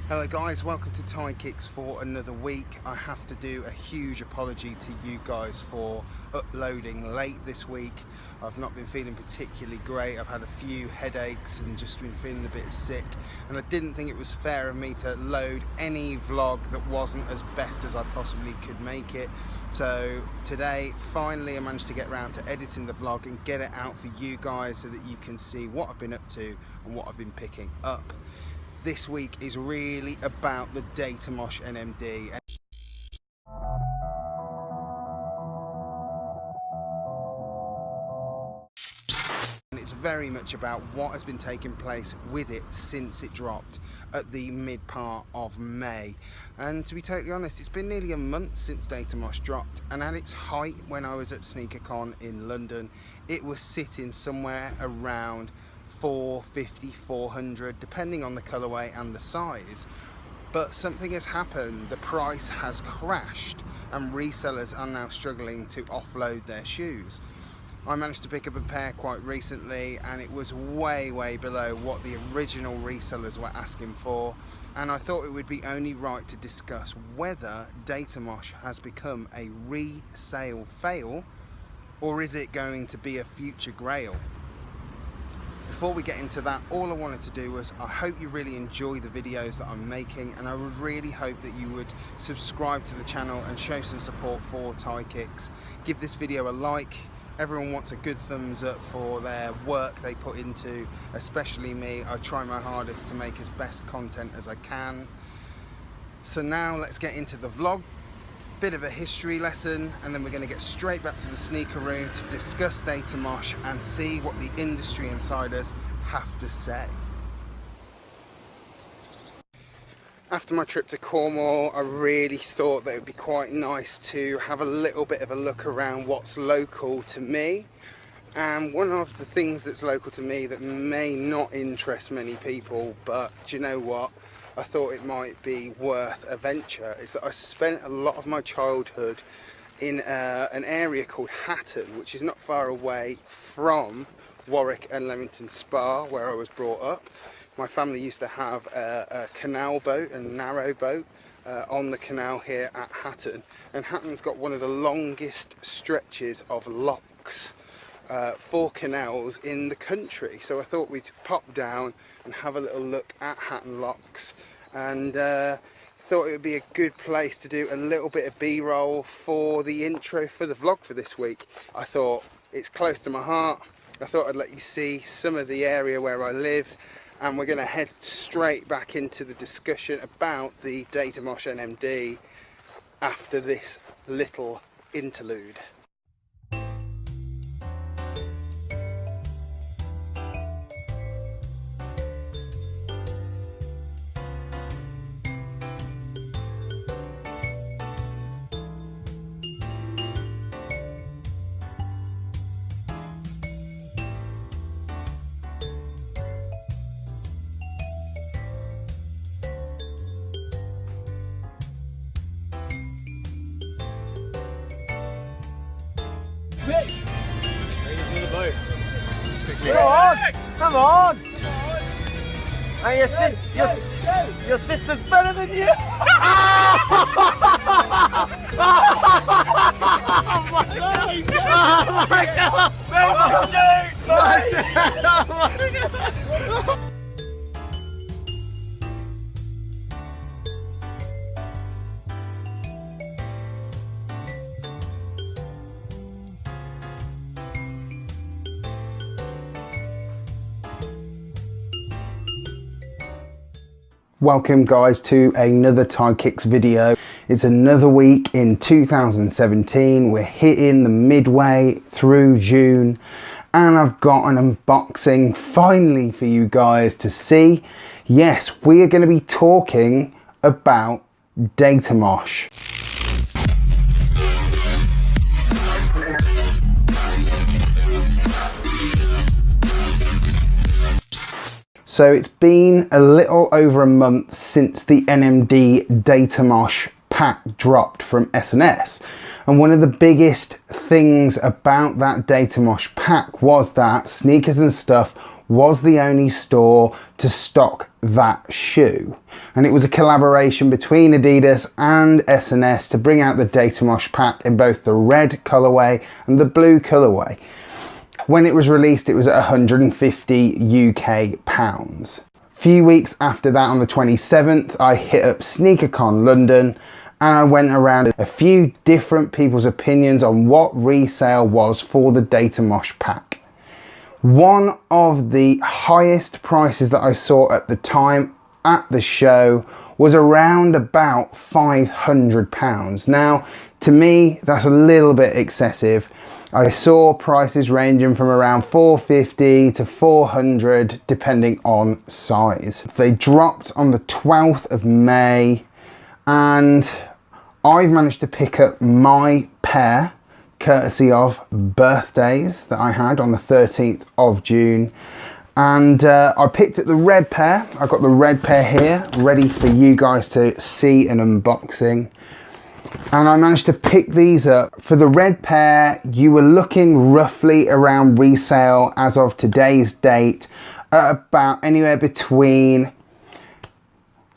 Hello guys, welcome to Tie Kicks for another week. I have to do a huge apology to you guys for uploading late this week. I've not been feeling particularly great. I've had a few headaches and just been feeling a bit sick, and I didn't think it was fair of me to load any vlog that wasn't as best as I possibly could make it. So today finally I managed to get around to editing the vlog and get it out for you guys so that you can see what I've been up to and what I've been picking up. This week is really about the Datamosh NMD. And it's very much about what has been taking place with it since it dropped at the mid part of May. And to be totally honest, it's been nearly a month since Datamosh dropped, and at its height when I was at SneakerCon in London, it was sitting somewhere around 450, 400, depending on the colorway and the size. But something has happened. The price has crashed and resellers are now struggling to offload their shoes. I managed to pick up a pair quite recently and it was way below what the original resellers were asking for, and I thought it would be only right to discuss whether Datamosh has become a resale fail or is it going to be a future Grail. Before we get into that, all I wanted to do was I hope you really enjoy the videos that I'm making, and I would really hope that you would subscribe to the channel and show some support for Tie Kicks. Give this video a like. Everyone wants a good thumbs up for their work they put into, especially me. I try my hardest to make as best content as I can. So now let's get into the vlog. Bit of a history lesson, and then we're going to get straight back to the sneaker room to discuss Datamosh and see what the industry insiders have to say. After my trip to Cornwall, I really thought that it would be quite nice to have a little bit of a look around what's local to me. And one of the things that's local to me that may not interest many people, but do you know what? I thought it might be worth a venture, is that I spent a lot of my childhood in an area called Hatton, which is not far away from Warwick and Leamington Spa, where I was brought up. My family used to have a canal boat, a narrow boat, on the canal here at Hatton, and Hatton's got one of the longest stretches of locks for canals in the country. So I thought we'd pop down and have a little look at Hatton locks, and thought it would be a good place to do a little bit of b-roll for the intro for the vlog for this week. I thought it's close to my heart. I thought I'd let you see some of the area where I live, and we're going to head straight back into the discussion about the Datamosh NMD after this little interlude. Come on! And your sister's better than you! Oh my god! My shoes! Oh my god! Welcome guys to another Tie Kicks video. It's another week in 2017. We're hitting the midway through June, and I've got an unboxing finally for you guys to see. Yes, we are going to be talking about Datamosh. So it's been a little over a month since the NMD Datamosh pack dropped from S&S. And one of the biggest things about that Datamosh pack was that Sneakersnstuff was the only store to stock that shoe. And it was a collaboration between Adidas and S&S to bring out the Datamosh pack in both the red colorway and the blue colorway. When it was released, it was at 150 UK pounds. A few weeks after that, on the 27th, I hit up SneakerCon London and I went around a few different people's opinions on what resale was for the Datamosh pack. One of the highest prices that I saw at the time at the show was around about £500. Now, to me, that's a little bit excessive. I saw prices ranging from around $450 to $400 depending on size. They dropped on the 12th of May and I've managed to pick up my pair courtesy of birthdays that I had on the 13th of June. And I picked up the red pair. I've got the red pair here ready for you guys to see an unboxing. And I managed to pick these up. For the red pair, you were looking roughly around resale as of today's date at about anywhere between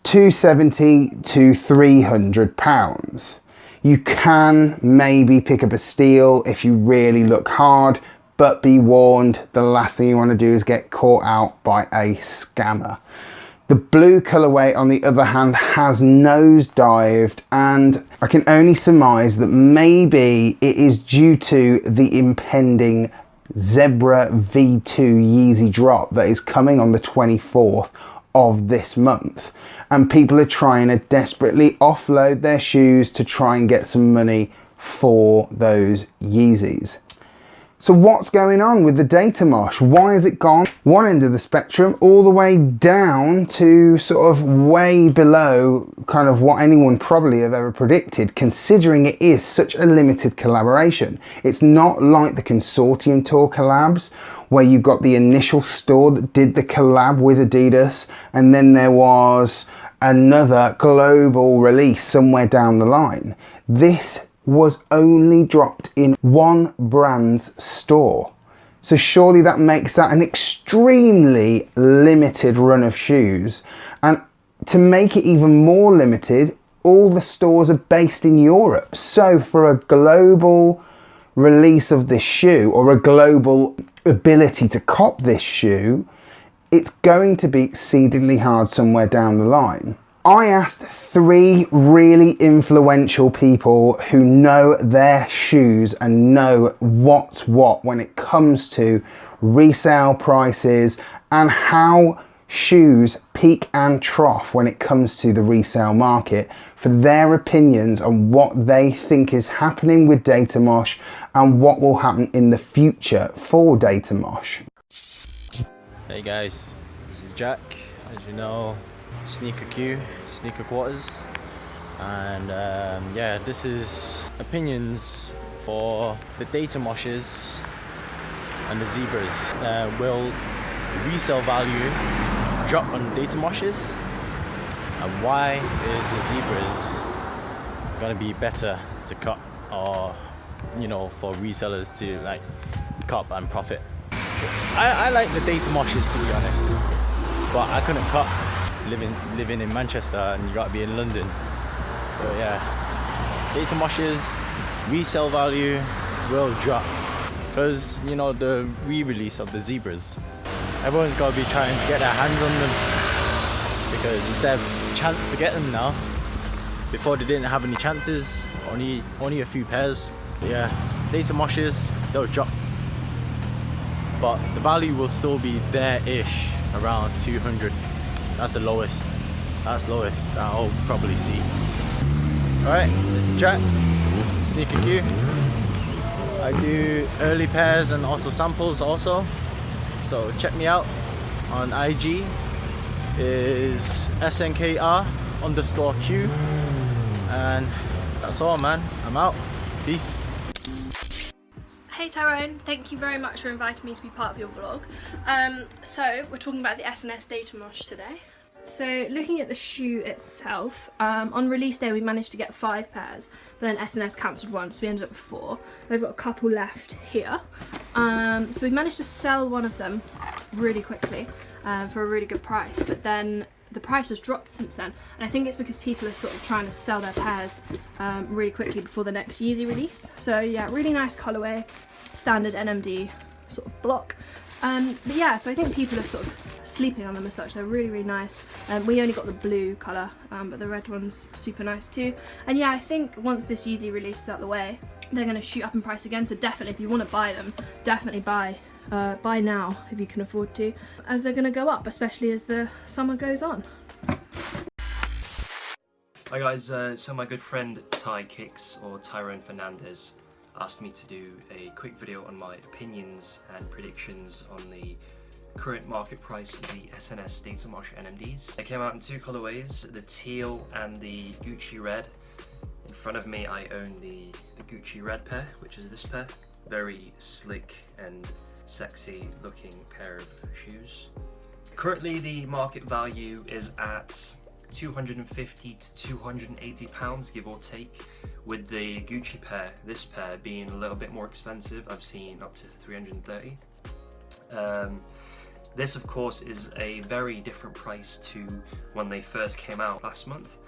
£270 to £300. You can maybe pick up a steal if you really look hard, but be warned, the last thing you want to do is get caught out by a scammer. The blue colorway, on the other hand, has nosedived, and I can only surmise that maybe it is due to the impending Zebra V2 Yeezy drop that is coming on the 24th of this month. And people are trying to desperately offload their shoes to try and get some money for those Yeezys. So what's going on with the Datamosh? Why has it gone one end of the spectrum all the way down to sort of way below kind of what anyone probably have ever predicted, considering it is such a limited collaboration? It's not like the Consortium Tour collabs where you got the initial store that did the collab with Adidas and then there was another global release somewhere down the line. This was only dropped in one brand's store. So surely that makes that an extremely limited run of shoes. And to make it even more limited, all the stores are based in Europe. So for a global release of this shoe, or a global ability to cop this shoe, it's going to be exceedingly hard somewhere down the line. I asked 3 really influential people who know their shoes and know what's what when it comes to resale prices and how shoes peak and trough when it comes to the resale market, for their opinions on what they think is happening with Datamosh and what will happen in the future for Datamosh. Hey guys, this is Jack. As you know, Sneaker Q, Sneaker Quarters, and yeah, this is opinions for the Datamoshes and the Zebras. Will resale value drop on Datamoshes, and why is the Zebras gonna be better to cut, or you know, for resellers to like cop and profit? I like the Datamoshes, to be honest, but I couldn't cut living in Manchester, and you gotta be in London. So yeah, Datamoshes resale value will drop because, you know, the re-release of the Zebras, everyone's gotta be trying to get their hands on them because it's their chance to get them now. Before they didn't have any chances, only a few pairs. Yeah, Datamoshes, they'll drop, but the value will still be there-ish, around 200. That's the lowest. That's lowest that I'll probably see. Alright, this is Jack, Sneaker Q. I do early pairs and also samples also. So check me out on IG. Is SNKR_Q. And that's all, man. I'm out. Peace. Hey Tyrone, thank you very much for inviting me to be part of your vlog. So we're talking about the S&S Datamosh today. So looking at the shoe itself, on release day we managed to get 5 pairs, but then S&S cancelled one, so we ended up with 4. We've got a couple left here. So we managed to sell one of them really quickly for a really good price, but then the price has dropped since then, and I think it's because people are sort of trying to sell their pairs really quickly before the next Yeezy release. So yeah, really nice colourway, standard NMD sort of block. But yeah, so I think people are sort of sleeping on them as such. They're really, really nice. We only got the blue colour, but the red one's super nice too. And yeah, I think once this Yeezy release is out of the way, they're going to shoot up in price again. So definitely, if you want to buy them, definitely buy now if you can afford to, as they're going to go up, especially as the summer goes on. Hi guys, so my good friend Ty Kicks, or Tyrone Fernandez, asked me to do a quick video on my opinions and predictions on the current market price of the SNS Datamosh NMDs. They came out in two colorways, the teal and the Gucci red. In front of me I own the Gucci red pair, which is this pair. Very slick and sexy looking pair of shoes. Currently the market value is at 250 to 280 pounds, give or take, with the Gucci pair, this pair being a little bit more expensive. I've seen up to 330. This of course is a very different price to when they first came out last month.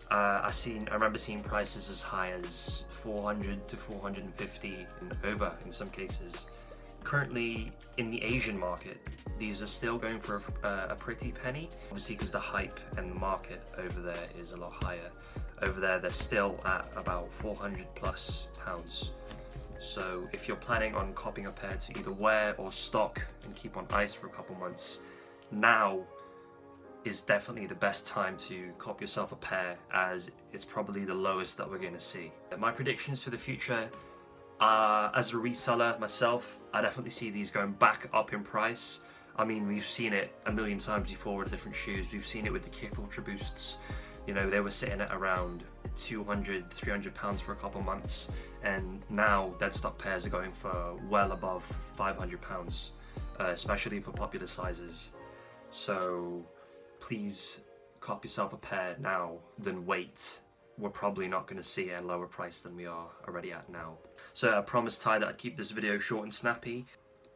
I remember seeing prices as high as 400 to 450 and over in some cases. Currently in the Asian market, these are still going for a pretty penny, obviously because the hype and the market over there is a lot higher. Over there they're still at about 400 plus pounds. So if you're planning on copying a pair to either wear or stock and keep on ice for a couple months, now is definitely the best time to cop yourself a pair, as it's probably the lowest that we're going to see. My predictions for the future, as a reseller myself, I definitely see these going back up in price. I mean, we've seen it a million times before with different shoes. We've seen it with the Kith Ultra Boosts. You know, they were sitting at around 200, 300 pounds for a couple months, and now dead stock pairs are going for well above 500 pounds, especially for popular sizes. So please cop yourself a pair now than wait. We're probably not going to see it at a lower price than we are already at now. So I promised Ty that I'd keep this video short and snappy.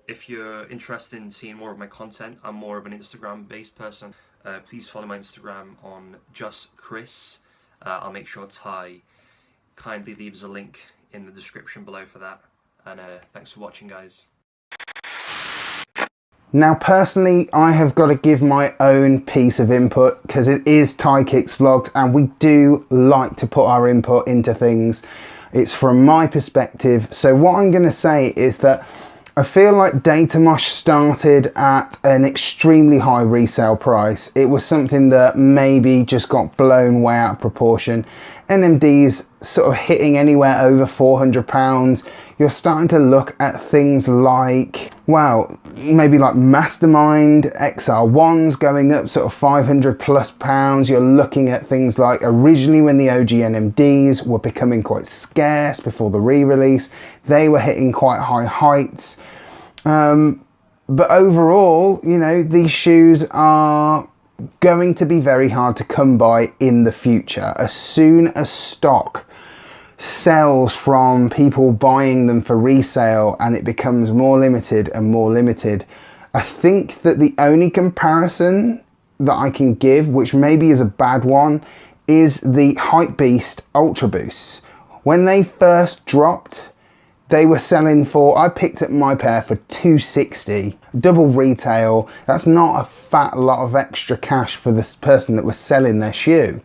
If you're interested in seeing more of my content, I'm more of an Instagram based person. Please follow my Instagram on just Krys. I'll make sure Ty kindly leaves a link in the description below for that. And thanks for watching, guys. Now personally, I have got to give my own piece of input, because it is Ty Kicks Vlogs and we do like to put our input into things. It's from my perspective. So what I'm going to say is that I feel like Datamosh started at an extremely high resale price. It was something that maybe just got blown way out of proportion. NMDs sort of hitting anywhere over £400. You're starting to look at things like, well, maybe like Mastermind XR1s going up sort of 500 plus pounds. You're looking at things like originally when the OG NMDs were becoming quite scarce before the re-release, they were hitting quite high heights. But overall, you know, these shoes are going to be very hard to come by in the future. As soon as stock sells from people buying them for resale and it becomes more limited and more limited, I think that the only comparison that I can give, which maybe is a bad one, is the Hypebeast Ultra Boosts. When they first dropped, they were selling for, I picked up my pair for $260, double retail. That's not a fat lot of extra cash for this person that was selling their shoe.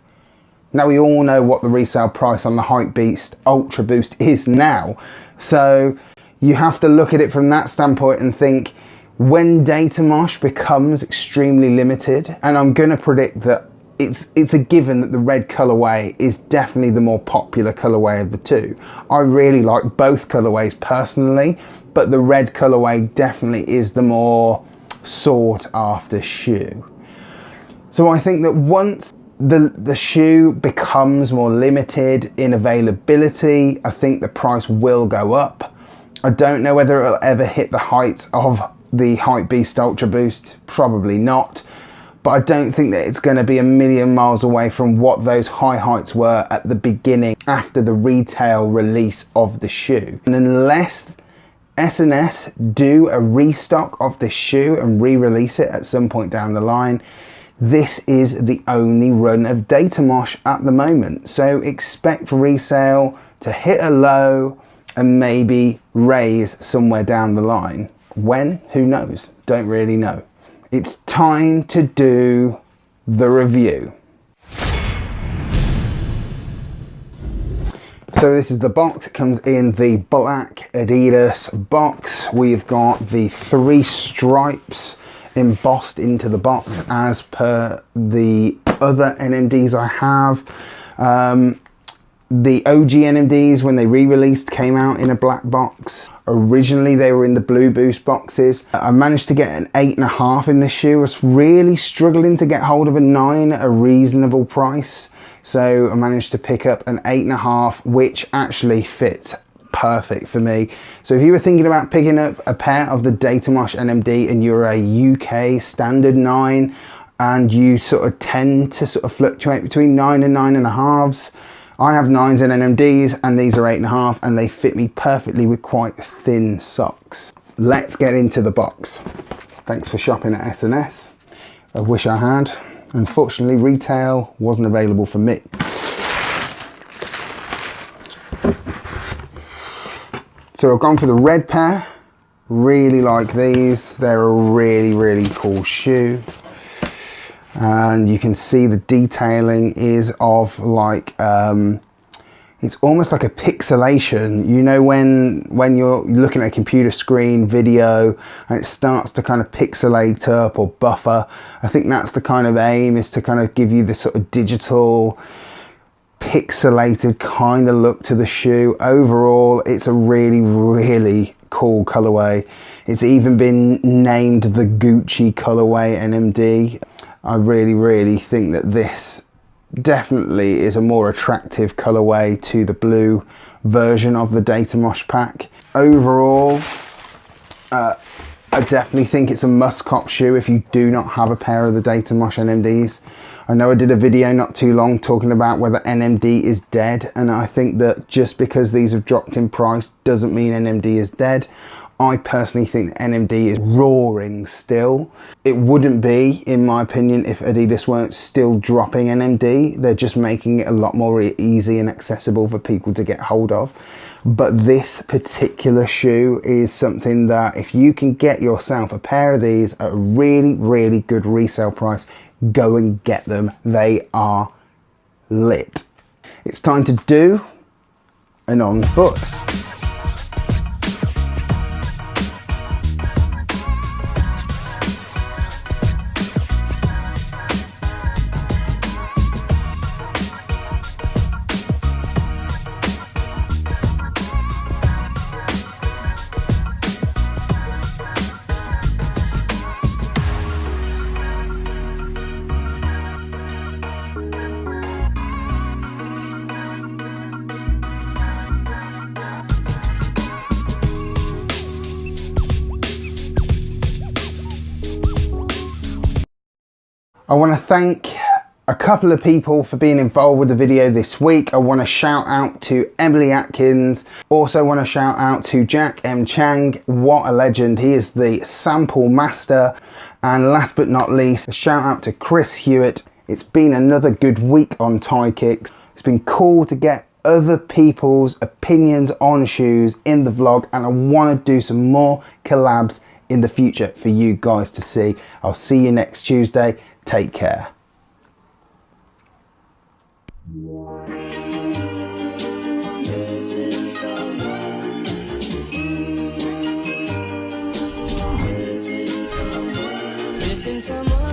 Now we all know what the resale price on the Hypebeast Ultra Boost is now. So you have to look at it from that standpoint and think, when Datamosh becomes extremely limited, and I'm gonna predict that it's a given that the red colorway is definitely the more popular colorway of the two. I really like both colorways personally, but the red colorway definitely is the more sought after shoe. So I think that once the shoe becomes more limited in availability, I think the price will go up. I don't know whether it'll ever hit the heights of the Hypebeast Ultra Boost, probably not. But I don't think that it's going to be a million miles away from what those high heights were at the beginning after the retail release of the shoe. And unless S&S do a restock of this shoe and re-release it at some point down the line, this is the only run of Datamosh at the moment. So expect Resale to hit a low and maybe raise somewhere down the line. When? Who knows? Don't really know. It's time to do the review. So this is the box. It comes in the black Adidas box. We've got the 3 stripes embossed into the box as per the other NMDs I have. The OG NMDs, when they re-released, came out in a black box. Originally they were in the blue boost boxes. I managed to get an 8.5 in this shoe. I was really struggling to get hold of a 9 at a reasonable price. So I managed to pick up an 8.5, which actually fits perfect for me. So if you were thinking about picking up a pair of the Datamosh NMD and you're a UK standard 9 and you sort of tend to sort of fluctuate between 9 and 9.5s, I have 9s and NMDs and these are 8.5 and they fit me perfectly with quite thin socks. Let's get into the box. Thanks for shopping at S&S. I wish I had. Unfortunately, retail wasn't available for me. So I've gone for the red pair. Really like these. They're a really, really cool shoe. And you can see the detailing is of like, it's almost like a pixelation. You know when you're looking at a computer screen video and it starts to kind of pixelate up or buffer. I think that's the kind of aim, is to kind of give you this sort of digital pixelated kind of look to the shoe. Overall, it's a really, really cool colorway. It's even been named the Gucci colorway NMD. I really, really think that this definitely is a more attractive colorway to the blue version of the Datamosh pack. Overall, I definitely think it's a must-cop shoe if you do not have a pair of the Datamosh NMDs. I know I did a video not too long talking about whether NMD is dead, and I think that just because these have dropped in price doesn't mean NMD is dead. I personally think NMD is roaring still. It wouldn't be, in my opinion, if Adidas weren't still dropping NMD. They're just making it a lot more easy and accessible for people to get hold of. But this particular shoe is something that if you can get yourself a pair of these at a really, really good resale price, go and get them. They are lit. It's time to do an on foot. I want to thank a couple of people for being involved with the video this week. I want to shout out to Emily Atkins. Also want to shout out to Jack M. Chang. What a legend. He is the sample master. And last but not least, a shout out to Krys Hewitt. It's been another good week on Tie Kicks. It's been cool to get other people's opinions on shoes in the vlog, and I want to do some more collabs in the future for you guys to see. I'll see you next Tuesday. Take care. Missing someone.